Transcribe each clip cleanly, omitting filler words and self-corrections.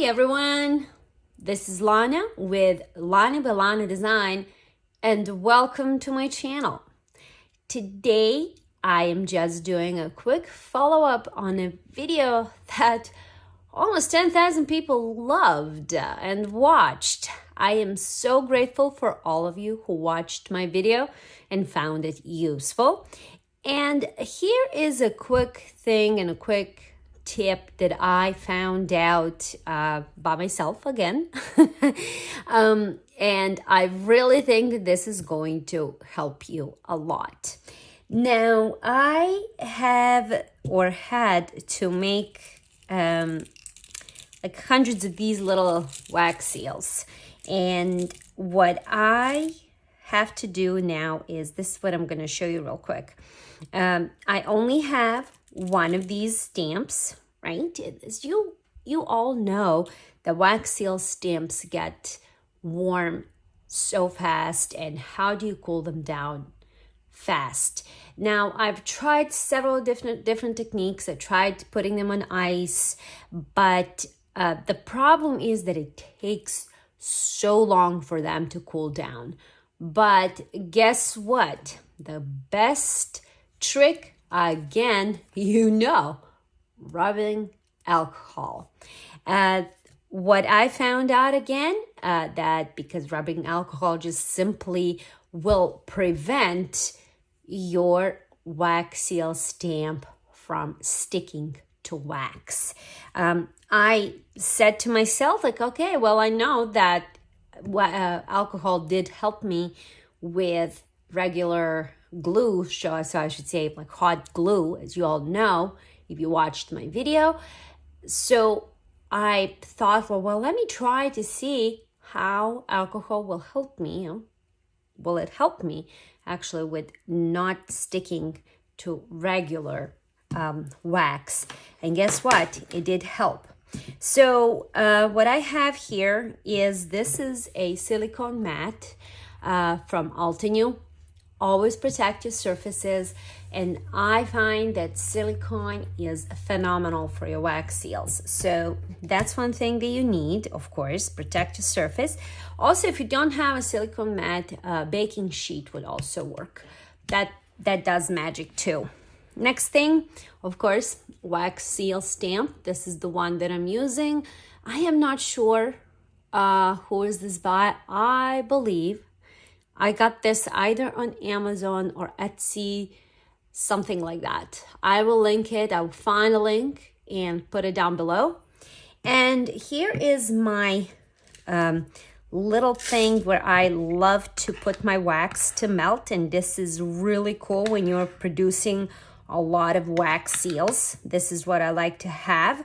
everyone, this is Lana with Lana by Lana Design, and welcome to my channel. Today I am just doing a quick follow-up on a video that almost 10,000 people loved and watched. I am so grateful for all of you who watched my video and found it useful. And here is a quick thing and a quick tip that I found out by myself again. And I really think that this is going to help you a lot. Now, I have or had to make like hundreds of these little wax seals. And what I have to do now is, this is what I'm going to show you real quick. I only have one of these stamps, right? As you all know, the wax seal stamps get warm so fast, and how do you cool them down fast? Now, I've tried several different techniques. I tried putting them on ice, but the problem is that it takes so long for them to cool down. But guess what? The best trick, again, rubbing alcohol. What I found out again, that because rubbing alcohol just simply will prevent your wax seal stamp from sticking to wax. I said to myself, like, okay, well, I know that alcohol did help me with regular glue, so I should say like hot glue, as you all know, if you watched my video. So I thought, well, let me try to see how alcohol will help me. Will it help me actually with not sticking to regular wax? And guess what? It did help. So what I have here is, this is a silicone mat from Altenew. Always protect your surfaces, and I find that silicone is phenomenal for your wax seals. So that's one thing that you need, of course, protect your surface. Also, if you don't have a silicone mat, baking sheet would also work. That does magic too. Next thing, of course, wax seal stamp. This is the one that I'm using. I am not sure who is this by. I believe I got this either on Amazon or Etsy, something like that. I will link it. I will find a link and put it down below. And here is my little thing where I love to put my wax to melt. And this is really cool when you're producing a lot of wax seals. This is what I like to have.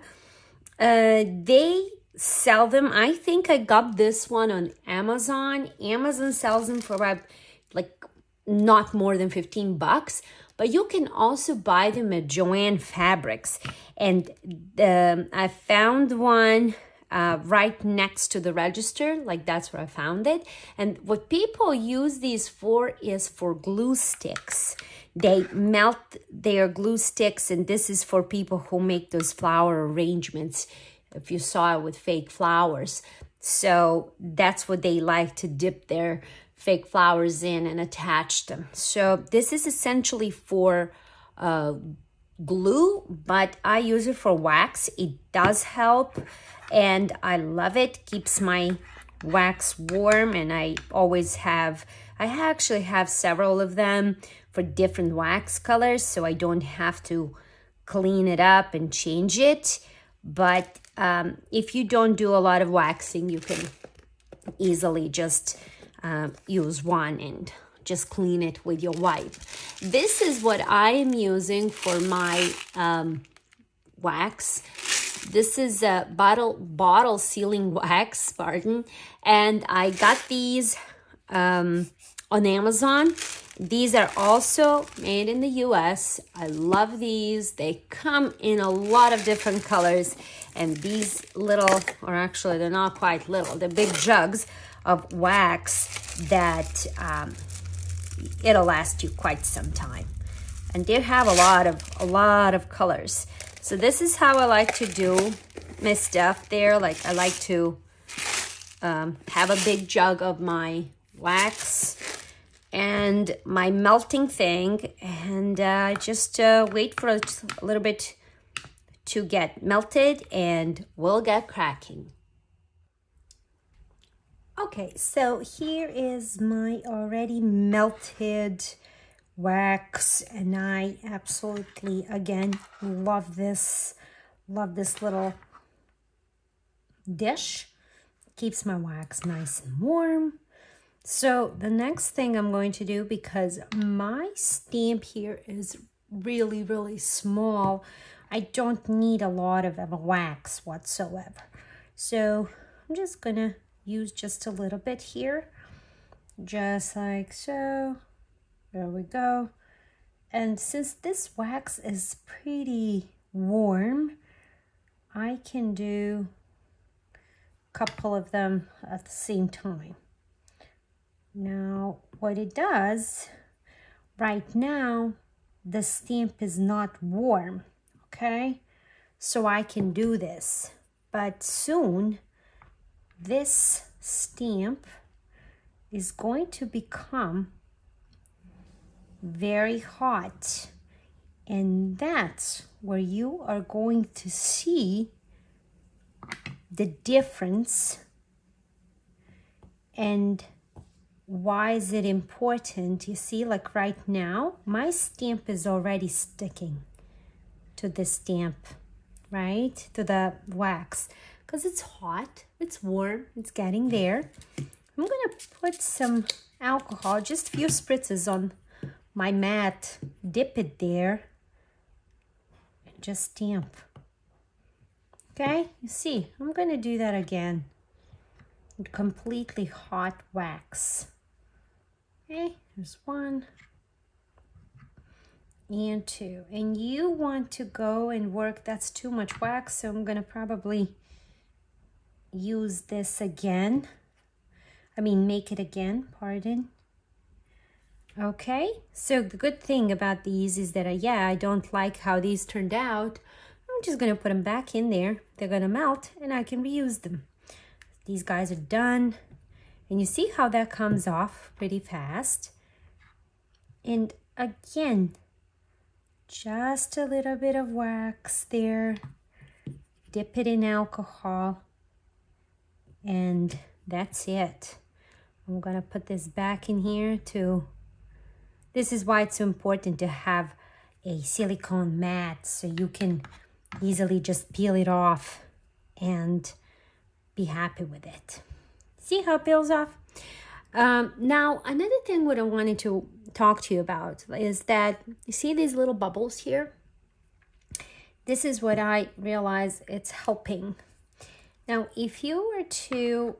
They sell them. I think I got this one on Amazon. Amazon sells them for about like not more than $15, but you can also buy them at Joann Fabrics. And I found one right next to the register, like that's where I found it. And what people use these for is for glue sticks. They melt their glue sticks, and this is for people who make those flower arrangements, if you saw it with fake flowers. So that's what they like to dip their fake flowers in and attach them. So this is essentially for glue, but I use it for wax. It does help, and I love it. Keeps my wax warm, and I actually have several of them for different wax colors, so I don't have to clean it up and change it. But if you don't do a lot of waxing, you can easily just use one and just clean it with your wipe. This is what I am using for my wax. This is a bottle sealing wax, pardon. And I got these on Amazon. These are also made in the US. I love these. They come in a lot of different colors. And these little, or actually they're not quite little, they're big jugs of wax that it'll last you quite some time. And they have a lot of colors. So this is how I like to do my stuff there. Like I like to have a big jug of my wax and my melting thing, and just wait for it a little bit to get melted, and we'll get cracking. Okay, so here is my already melted wax, and I absolutely, again, love this little dish. Keeps my wax nice and warm. So the next thing I'm going to do, because my stamp here is really, really small, I don't need a lot of wax whatsoever. So I'm just gonna use just a little bit here, just like so. There we go. And since this wax is pretty warm, I can do a couple of them at the same time. Now, what it does, right now, the stamp is not warm, okay? So I can do this, but soon, this stamp is going to become very hot, and that's where you are going to see the difference. And why is it important? You see, like right now, my stamp is already sticking to the stamp, right? To the wax, because it's hot, it's warm, it's getting there. I'm gonna put some alcohol, just a few spritzes on my mat, dip it there, and just stamp. Okay, you see, I'm gonna do that again with completely hot wax. Okay, there's 1 and 2. And you want to go and work, that's too much wax, so I'm gonna probably use this again. Make it again, pardon. Okay, so the good thing about these is that I don't like how these turned out. I'm just gonna put them back in there. They're gonna melt and I can reuse them. These guys are done. And you see how that comes off pretty fast. And again, just a little bit of wax there. Dip it in alcohol. And that's it. I'm gonna put this back in here too. This is why it's so important to have a silicone mat, so you can easily just peel it off and be happy with it. See how it peels off? Now, another thing what I wanted to talk to you about is that, you see these little bubbles here? This is what I realize it's helping. Now, if you were to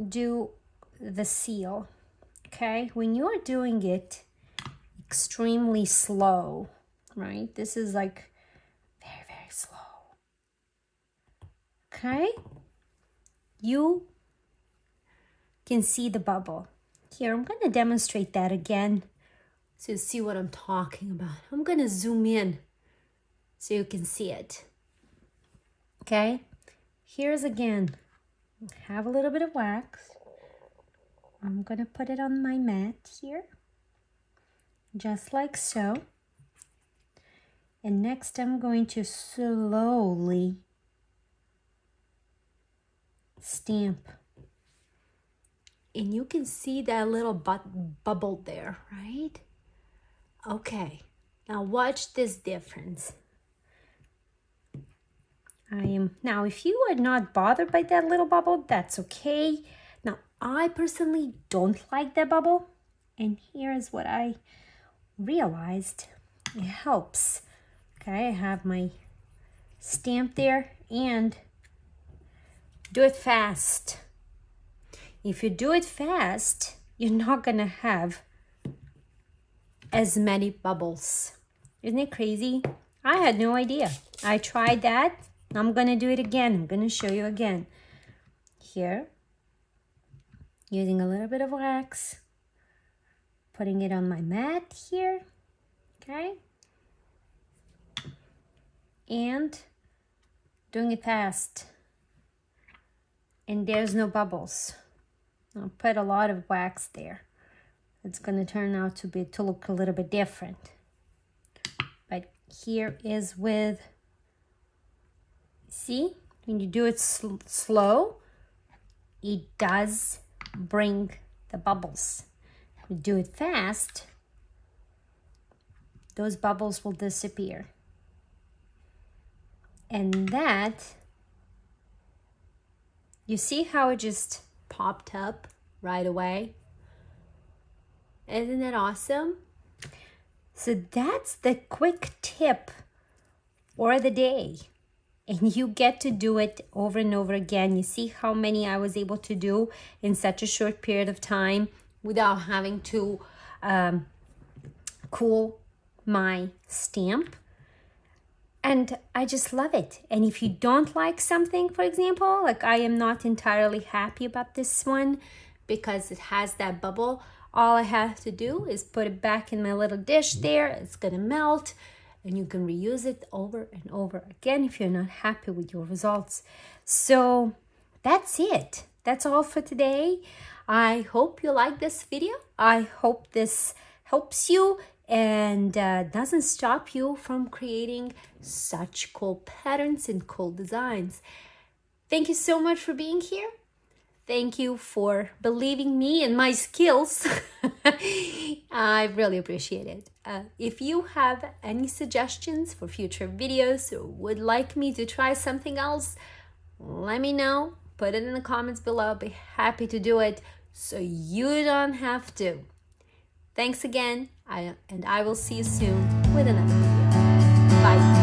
do the seal, okay, when you're doing it extremely slow, right? This is like very, very slow. Okay? You can see the bubble. Here, I'm going to demonstrate that again so you see what I'm talking about. I'm going to zoom in so you can see it. Okay? Here's again. Have a little bit of wax. I'm going to put it on my mat here, just like so. And next I'm going to slowly stamp. And you can see that little bubble there, right? Okay, now watch this difference. Now, if you are not bothered by that little bubble, that's okay. Now, I personally don't like that bubble. And here's what I realized. It helps. Okay, I have my stamp there, and do it fast. If you do it fast, you're not gonna have as many bubbles. Isn't it crazy? I had no idea. I tried that. I'm gonna do it again. I'm gonna show you again. Here, using a little bit of wax, putting it on my mat here, okay? And doing it fast. And there's no bubbles. I'll put a lot of wax there. It's going to turn out to look a little bit different. But here is with, see, when you do it slow, it does bring the bubbles. If you do it fast, those bubbles will disappear. And that, you see how it just popped up right away? Isn't that awesome? So that's the quick tip for the day. And you get to do it over and over again. You see how many I was able to do in such a short period of time without having to cool my stamp. And I just love it. And if you don't like something, for example, like I am not entirely happy about this one because it has that bubble, all I have to do is put it back in my little dish there. It's gonna melt and you can reuse it over and over again if you're not happy with your results. So that's it. That's all for today. I hope you like this video. I hope this helps you and doesn't stop you from creating such cool patterns and cool designs. Thank you so much for being here. Thank you for believing me and my skills. I really appreciate it. If you have any suggestions for future videos or would like me to try something else, let me know. Put it in the comments below. I'll be happy to do it so you don't have to. Thanks again, and I will see you soon with another video. Bye.